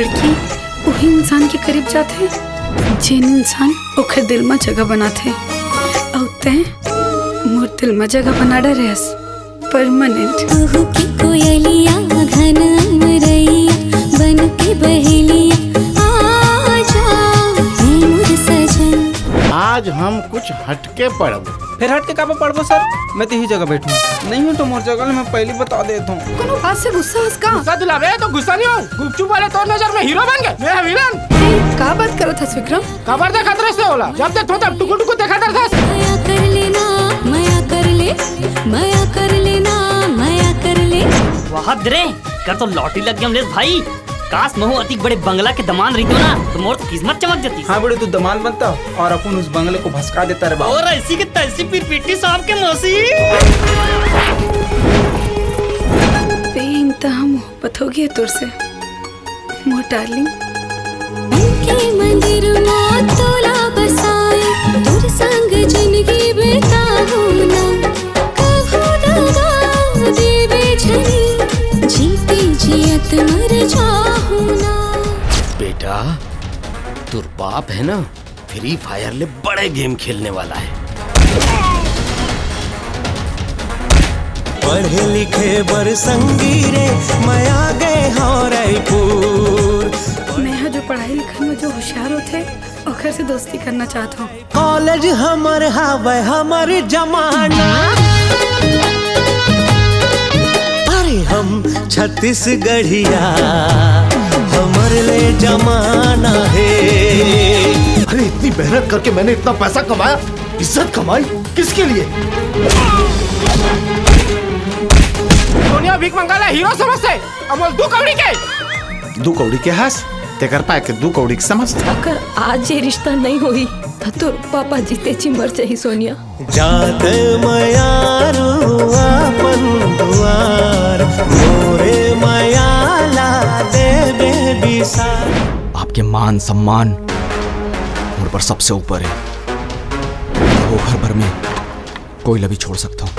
लड़की वही इंसान के करीब जाते जिन इंसान ओखर दिल में जगह बनाते और तय मोर दिल में जगह बना डरेस परमानेंट। की कोयलिया घन अमरैया बन के बहेलिया आज हम कुछ हटके पढ़ब। फिर हटके काबा पढ़बो सर? मैं तो यही जगह बैठूं। नहीं हूं तो मोर जगह मैं पहले बता देता हूं। कोनो बात से गुस्सा उसका गुस्सा दिलावे तो गुस्सा नहीं हो। गुपचुप वाले तोर नजर में हीरो बन गए, मैं विलन। का बात करो था विक्रम? खबर देखा तरह से होला, जब देखो तब टुकु टुकु देखा तरह से। माया कर लेना, माया कर ले, माया कर लेना, माया कर ले। वाह दरे कर तो लॉटरी लग गया हमले भाई। काश महू अति बड़े बंगला के दमान रही तो ना तो मोर किस्मत चमक जाती। हाँ बड़े तू दमान बनता और अपन उस बंगले को भसका देता रे बाबा। और ऐसी की तैसी पीटी साहब के मौसी। बेइंतहा मोहब्बत हो गई तुर से मोर डार्लिंग। उनके मंदिर में तोला बसाए तुर संग जिंदगी बिताऊं ना कभू दगा देवे छनी जीते जियत मर जाऊं ना। बेटा तुर बाप है ना फ्री फायर ले बड़े गेम खेलने वाला है। पढ़े लिखे बर संगीरे मैं आ गए रायपुर। मैं जो पढ़ाई लिखाई में जो होशियार होते ओखर से दोस्ती करना चाहता हूँ। कॉलेज हमर हावे हमर जमाना। अरे हम छत्तीसगढ़िया हमर ले जमाना है। अरे इतनी मेहनत करके मैंने इतना पैसा कमाया, इज्जत कमाई, किसके लिए? सोनिया भीख मंगाला हीरो समझते अमोल दू कौड़ी के। दू कौड़ी के हंस ते कर पाए के दू कौड़ी के समझ। अगर आज ये रिश्ता नहीं हुई तो पापा जीते जी मर जाही सोनिया। जात मयारू अपन दुआर मोरे मयाला देवे बिसार। आपके मान सम्मान मोर पर सबसे ऊपर है। वो घर भर में कोई लभी छोड़ सकता हूँ।